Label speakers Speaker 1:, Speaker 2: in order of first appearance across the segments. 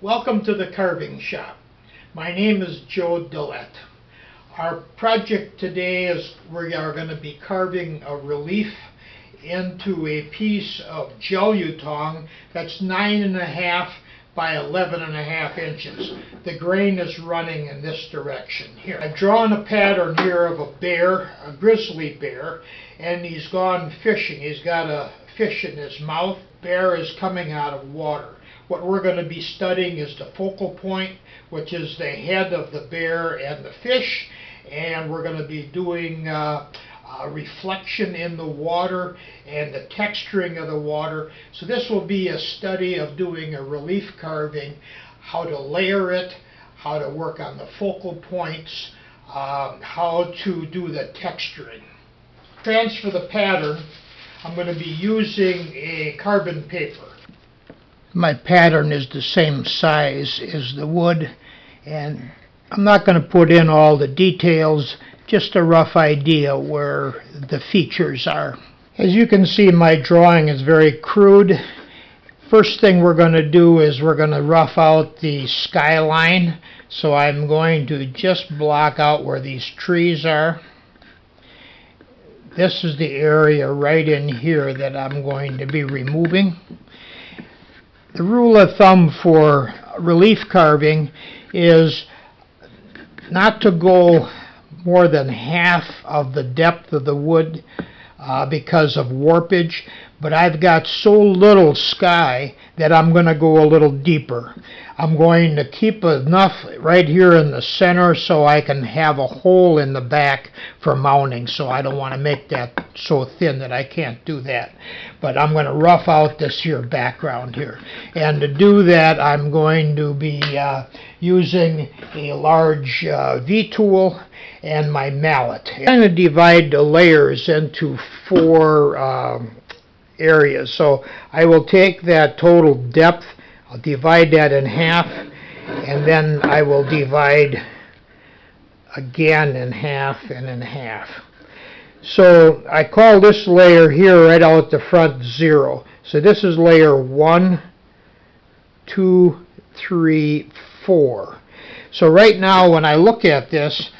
Speaker 1: Welcome to the carving shop. My name is Joe Dillette. Our project today is we are going to be carving a relief into a piece of gelutong that's 9.5 by 11.5 inches. The grain is running in this direction here. I've drawn a pattern here of a bear, a grizzly bear, and he's gone fishing. He's got a fish in his mouth. Bear is coming out of water. What we're going to be studying is the focal point, which is the head of the bear and the fish, and we're going to be doing reflection in the water and the texturing of the water. So this will be a study of doing a relief carving, how to layer it, how to work on the focal points, how to do the texturing. Transfer the pattern. I'm going to be using a carbon paper. My pattern is the same size as the wood, and I'm not going to put in all the details, just a rough idea where the features are. As you can see, my drawing is very crude. First thing we're going to do is we're going to rough out the skyline, so I'm going to just block out where these trees are. This is the area right in here that I'm going to be removing. The rule of thumb for relief carving is not to go more than half of the depth of the wood because of warpage, but I've got so little sky that I'm going to go a little deeper. I'm going to keep enough right here in the center so I can have a hole in the back for mounting, so I don't want to make that so thin that I can't do that. But I'm going to rough out this here background here. And to do that, I'm going to be using a large V-tool and my mallet. I'm going to divide the layers into 4 areas. So I will take that total depth, I'll divide that in half, and then I will divide again in half and in half. So I call this layer here right out the front 0. So this is layer 1, 2, 3, 4. So right now when I look at this,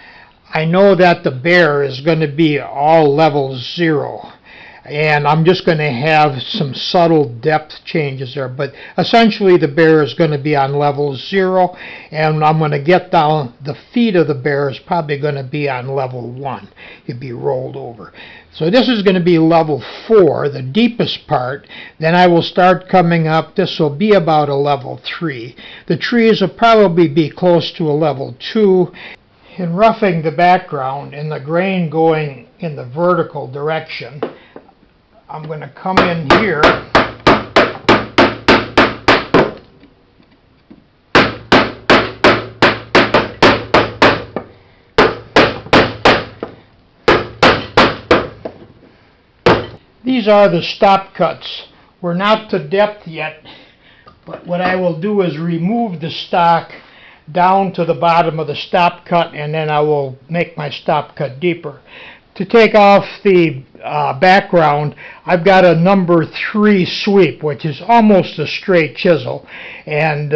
Speaker 1: I know that the bear is going to be all level 0. And I'm just going to have some subtle depth changes there. But essentially the bear is going to be on level 0. And I'm going to get down, the feet of the bear is probably going to be on level 1. It'd be rolled over. So this is going to be level 4, the deepest part. Then I will start coming up. This will be about a level 3. The trees will probably be close to a level 2. In roughing the background and the grain going in the vertical direction, I'm going to come in here These are the stop cuts. We're not to depth yet, but what I will do is remove the stock down to the bottom of the stop cut, and then I will make my stop cut deeper. To take off the background, I've got a number 3 sweep, which is almost a straight chisel, and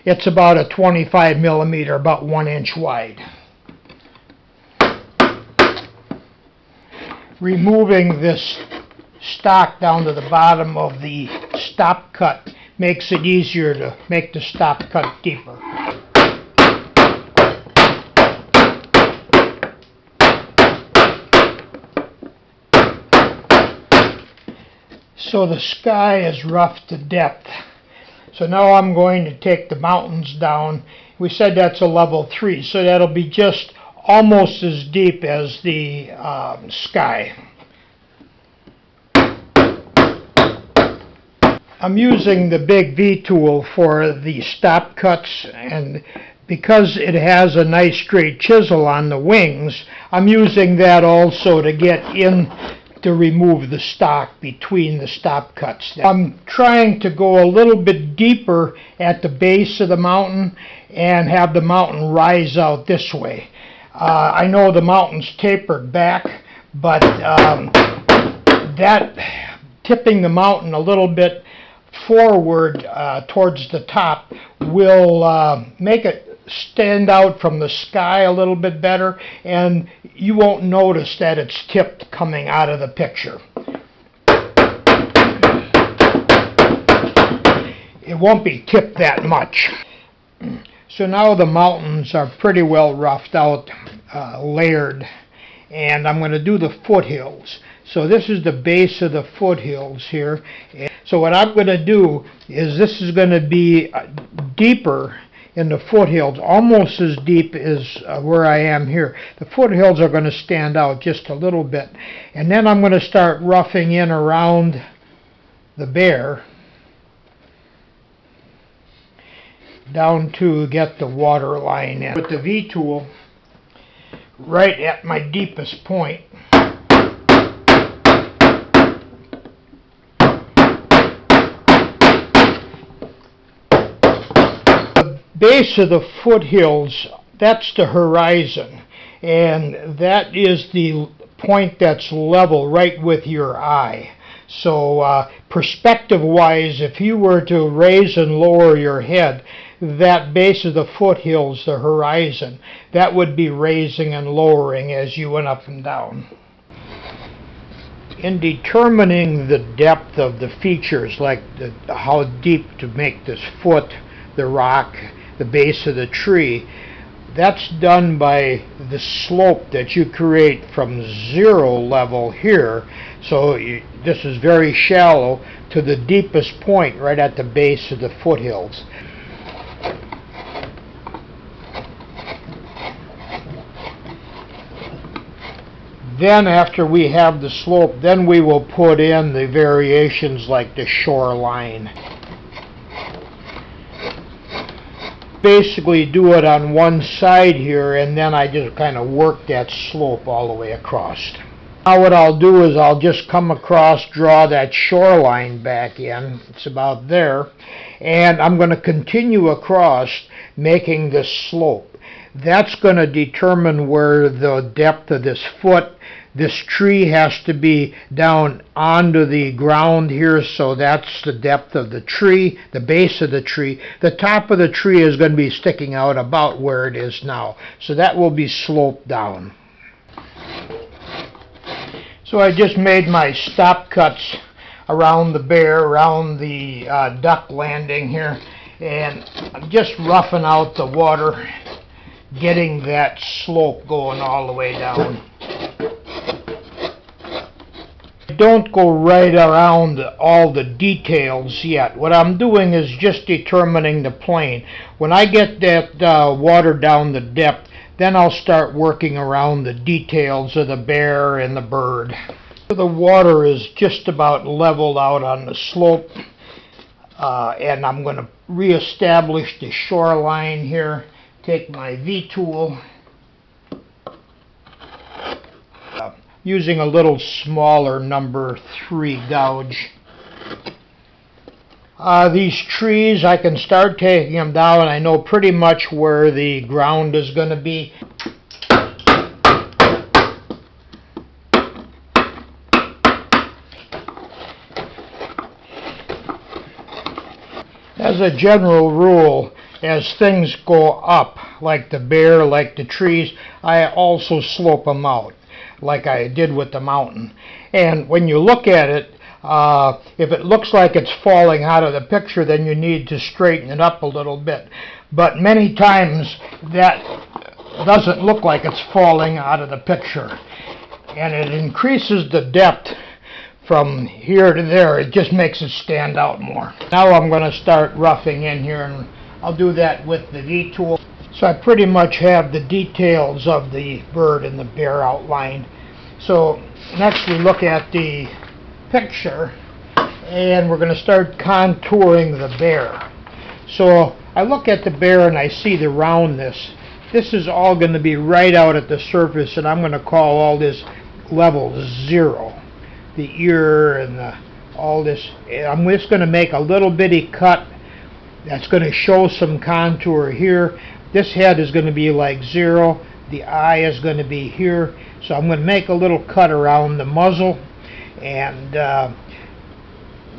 Speaker 1: it's about a 25 millimeter, about 1 inch wide. Removing this stock down to the bottom of the stop cut makes it easier to make the stop cut deeper. So the sky is rough to depth. So now I'm going to take the mountains down. We said that's a level 3, so that'll be just almost as deep as the sky. I'm using the big V-tool for the stop cuts, and because it has a nice straight chisel on the wings, I'm using that also to get in to remove the stock between the stop cuts. I'm trying to go a little bit deeper at the base of the mountain and have the mountain rise out this way. I know the mountain's tapered back, but that tipping the mountain a little bit forward towards the top will make it stand out from the sky a little bit better, and you won't notice that it's tipped coming out of the picture. It won't be tipped that much. So now the mountains are pretty well roughed out, layered, and I'm going to do the foothills. So this is the base of the foothills here. So what I'm going to do is this is going to be deeper in the foothills, almost as deep as where I am here. The foothills are going to stand out just a little bit. And then I'm going to start roughing in around the bear down to get the water line in. With the V-tool right at my deepest point. The base of the foothills, that's the horizon, and that is the point that's level right with your eye. So perspective-wise, if you were to raise and lower your head, that base of the foothills, the horizon, that would be raising and lowering as you went up and down. In determining the depth of the features, like how deep to make this foot, the rock, the base of the tree, that's done by the slope that you create from zero level here. So this is very shallow to the deepest point right at the base of the foothills. Then after we have the slope, then we will put in the variations like the shoreline. Basically do it on one side here, and then I just kind of work that slope all the way across. Now what I'll do is I'll just come across, draw that shoreline back in, it's about there, and I'm going to continue across making this slope. That's going to determine where the depth of this foot, this tree has to be down onto the ground here, so that's the depth of the tree, the base of the tree. The top of the tree is going to be sticking out about where it is now, so that will be sloped down. So I just made my stop cuts around the bear, around the duck landing here, and I'm just roughing out the water, getting that slope going all the way down. Don't go right around all the details yet. What I'm doing is just determining the plane. When I get that water down the depth, then I'll start working around the details of the bear and the bird. The water is just about leveled out on the slope, and I'm going to reestablish the shoreline here. Take my V-tool, using a little smaller number 3 gouge. These trees, I can start taking them down. I know pretty much where the ground is going to be. As a general rule, as things go up, like the bear, like the trees, I also slope them out, like I did with the mountain. And when you look at it, if it looks like it's falling out of the picture, then you need to straighten it up a little bit. But many times that doesn't look like it's falling out of the picture. And it increases the depth from here to there. It just makes it stand out more. Now I'm going to start roughing in here, and I'll do that with the V-tool. So I pretty much have the details of the bird and the bear outlined. So next we look at the picture, and we're going to start contouring the bear. So I look at the bear and I see the roundness. This is all going to be right out at the surface, and I'm going to call all this level 0. The ear and all this. I'm just going to make a little bitty cut that's going to show some contour here. This head is going to be like 0. The eye is going to be here. So I'm going to make a little cut around the muzzle, and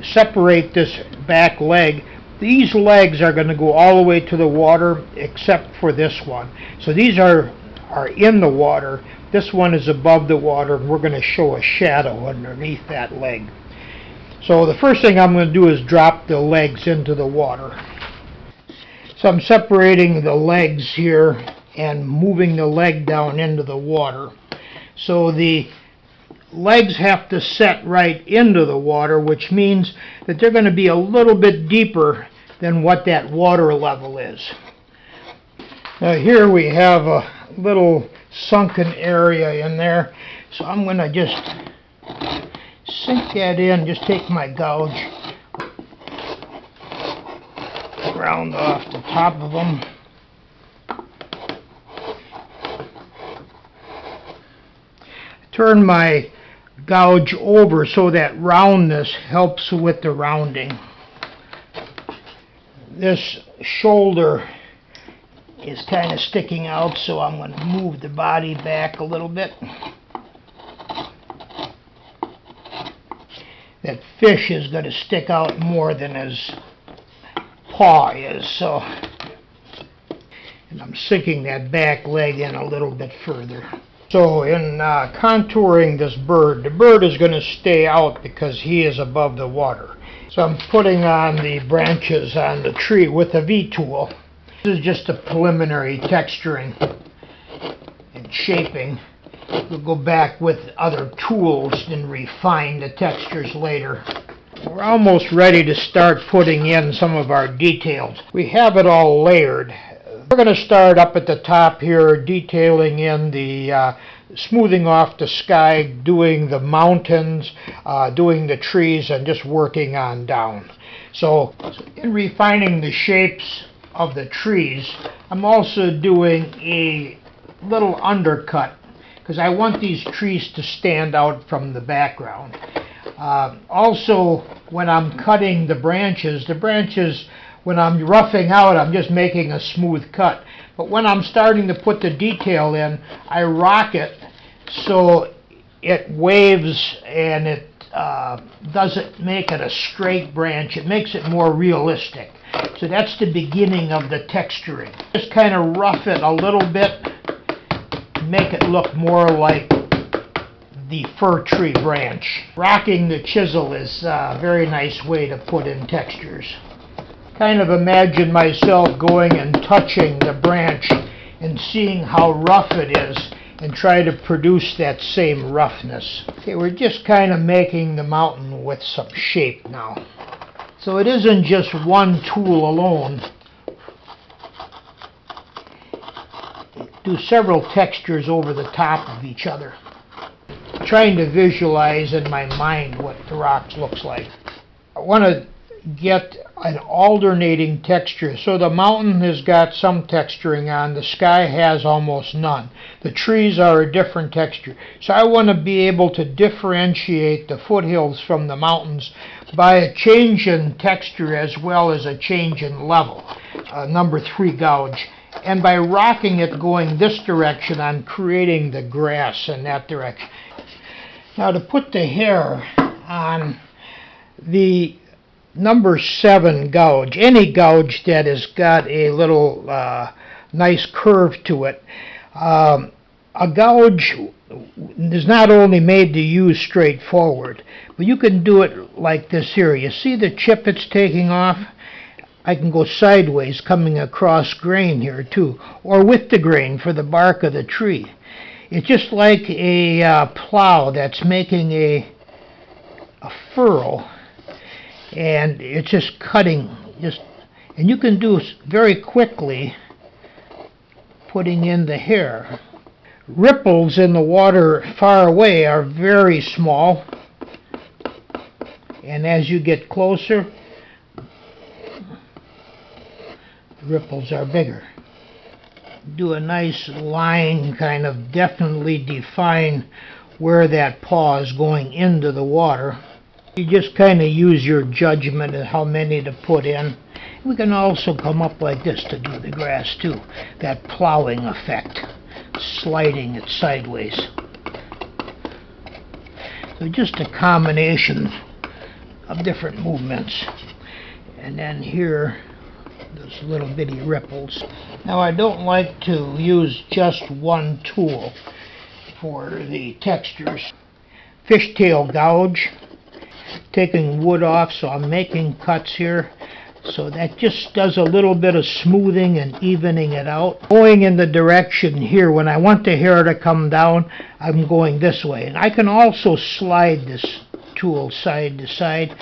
Speaker 1: separate this back leg. These legs are going to go all the way to the water except for this one. So these are in the water. This one is above the water, and we're going to show a shadow underneath that leg. So the first thing I'm going to do is drop the legs into the water. So I'm separating the legs here and moving the leg down into the water. So the legs have to set right into the water, which means that they're going to be a little bit deeper than what that water level is. Now here we have a little sunken area in there, so I'm going to just sink that in, just take my gouge, round off the top of them. Turn my gouge over so that roundness helps with the rounding. This shoulder is kind of sticking out, so I'm going to move the body back a little bit. That fish is going to stick out more than his paw is, so, and I'm sinking that back leg in a little bit further. So in contouring this bird, the bird is going to stay out because he is above the water. So I'm putting on the branches on the tree with a V-tool. This is just a preliminary texturing and shaping. We'll go back with other tools and refine the textures later. We're almost ready to start putting in some of our details. We have it all layered. We're going to start up at the top here, detailing in the smoothing off the sky, doing the mountains, doing the trees, and just working on down. So in refining the shapes of the trees, I'm also doing a little undercut because I want these trees to stand out from the background. Also, when I'm cutting the branches, when I'm roughing out, I'm just making a smooth cut. But when I'm starting to put the detail in, I rock it so it waves and it doesn't make it a straight branch. It makes it more realistic. So that's the beginning of the texturing. Just kind of rough it a little bit, make it look more like the fir tree branch. Rocking the chisel is a very nice way to put in textures. Kind of imagine myself going and touching the branch and seeing how rough it is and try to produce that same roughness. Okay, we're just kind of making the mountain with some shape now. So it isn't just one tool alone. Do several textures over the top of each other. Trying to visualize in my mind what the rock looks like. I want to get an alternating texture. So the mountain has got some texturing on, the sky has almost none. The trees are a different texture. So I want to be able to differentiate the foothills from the mountains by a change in texture as well as a change in level. Number 3 gouge. And by rocking it going this direction, I'm creating the grass in that direction. Now to put the hair on, the number 7 gouge, any gouge that has got a little nice curve to it. A gouge is not only made to use straightforward, but you can do it like this here. You see the chip it's taking off? I can go sideways coming across grain here too, or with the grain for the bark of the tree. It's just like a plow that's making a furrow, and it's just cutting, and you can do very quickly putting in the hair. Ripples in the water far away are very small, and as you get closer, the ripples are bigger. Do a nice line, kind of definitely define where that paw is going into the water. You just kind of use your judgment of how many to put in. We can also come up like this to do the grass too, that plowing effect, sliding it sideways. So just a combination of different movements. And then here, those little bitty ripples. Now I don't like to use just one tool for the textures. Fishtail gouge, taking wood off, so I'm making cuts here. So that just does a little bit of smoothing and evening it out. Going in the direction here, when I want the hair to come down, I'm going this way. And I can also slide this tool side to side.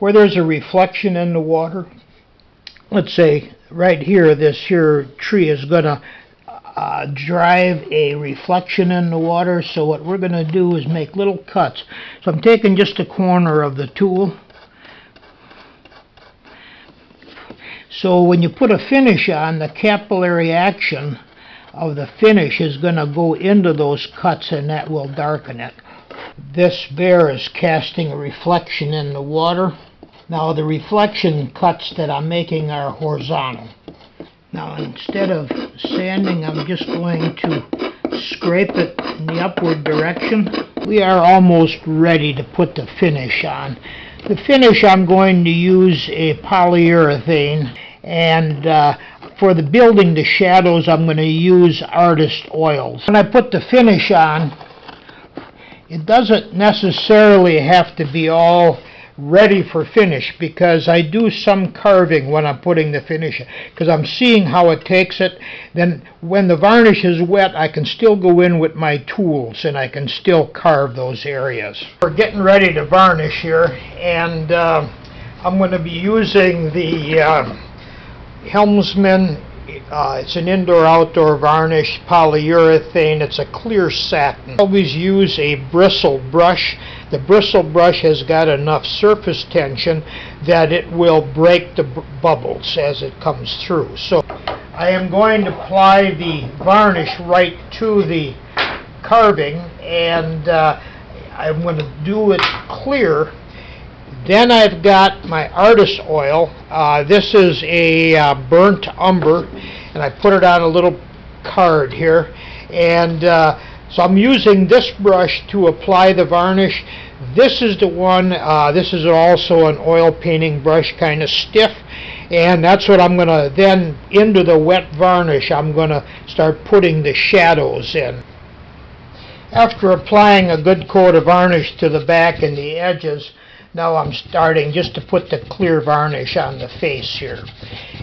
Speaker 1: Where there's a reflection in the water, let's say right here, this here tree is going to drive a reflection in the water. So what we're going to do is make little cuts. So I'm taking just a corner of the tool. So when you put a finish on, the capillary action of the finish is going to go into those cuts, and that will darken it. This bear is casting a reflection in the water. Now the reflection cuts that I'm making are horizontal. Now instead of sanding, I'm just going to scrape it in the upward direction. We are almost ready to put the finish on. The finish, I'm going to use a polyurethane, and for the building the shadows, I'm going to use artist oils. When I put the finish on, it doesn't necessarily have to be all ready for finish, because I do some carving when I'm putting the finish in, because I'm seeing how it takes it. Then when the varnish is wet, I can still go in with my tools and I can still carve those areas. We're getting ready to varnish here, and I'm going to be using the Helmsman. It's an indoor-outdoor varnish polyurethane. It's a clear satin. Always use a bristle brush. The bristle brush has got enough surface tension that it will break the bubbles as it comes through. So I am going to apply the varnish right to the carving, and I'm going to do it clear. Then I've got my artist oil. This is a burnt umber, and I put it on a little card here. And so I'm using this brush to apply the varnish. This is the one, this is also an oil painting brush, kind of stiff. And that's what I'm going to then, into the wet varnish, I'm going to start putting the shadows in. After applying a good coat of varnish to the back and the edges, now I'm starting just to put the clear varnish on the face here.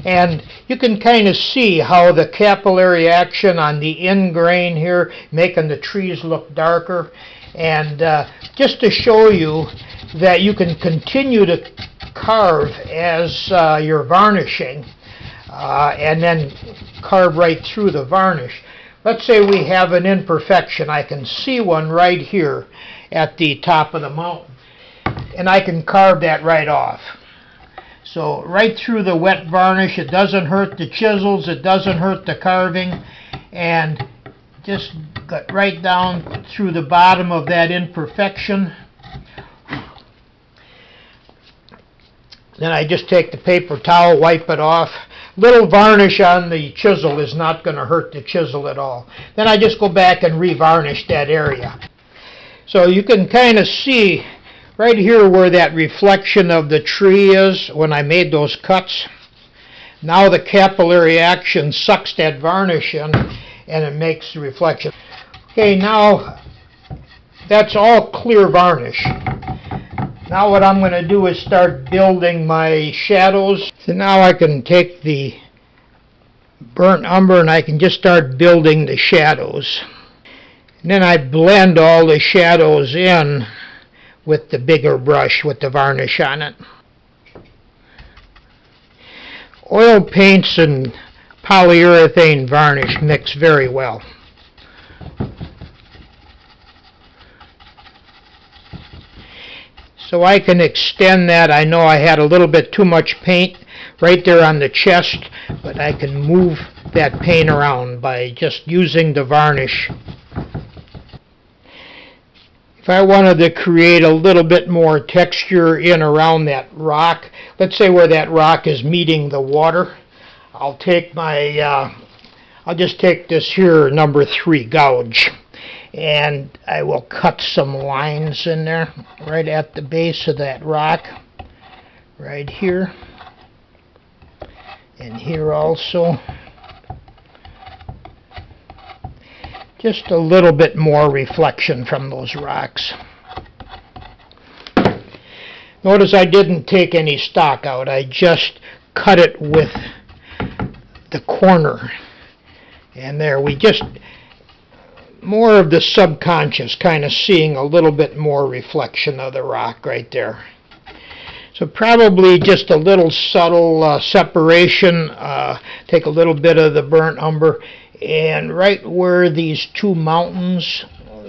Speaker 1: And you can kind of see how the capillary action on the end grain here, making the trees look darker. And just to show you that you can continue to carve as you're varnishing, and then carve right through the varnish. Let's say we have an imperfection. I can see one right here at the top of the mountain, and I can carve that right off. So right through the wet varnish, it doesn't hurt the chisels, it doesn't hurt the carving, and just got right down through the bottom of that imperfection. Then I just take the paper towel, wipe it off. Little varnish on the chisel is not going to hurt the chisel at all. Then I just go back and revarnish that area. So you can kind of see right here where that reflection of the tree is when I made those cuts. Now the capillary action sucks that varnish in, and it makes the reflection. Okay, now that's all clear varnish. Now what I'm going to do is start building my shadows. So now I can take the burnt umber and I can just start building the shadows. And then I blend all the shadows in with the bigger brush with the varnish on it. Oil paints and polyurethane varnish mix very well. So I can extend that. I know I had a little bit too much paint right there on the chest, but I can move that paint around by just using the varnish. If I wanted to create a little bit more texture in around that rock, let's say where that rock is meeting the water, I'll take my, I'll just take this here number 3 gouge, and I will cut some lines in there right at the base of that rock. right here, and here also. Just a little bit more reflection from those rocks. Notice I didn't take any stock out. I just cut it with the corner. And there, we just, more of the subconscious, kind of seeing a little bit more reflection of the rock right there. So probably just a little subtle separation. Take a little bit of the burnt umber. And right where these two mountains,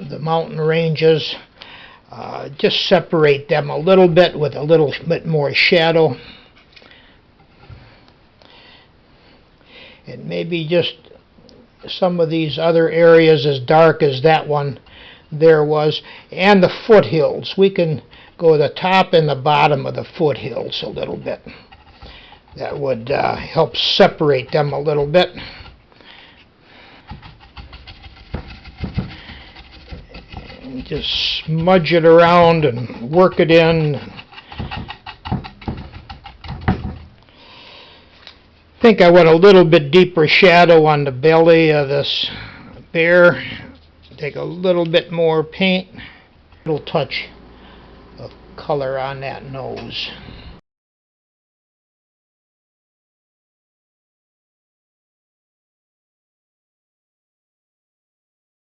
Speaker 1: the mountain ranges, just separate them a little bit with a little bit more shadow. And maybe just some of these other areas as dark as that one there was. And the foothills. We can go the top and the bottom of the foothills a little bit. That would help separate them a little bit. Just smudge it around and work it in. I think I want a little bit deeper shadow on the belly of this bear. Take a little bit more paint. A little touch of color on that nose.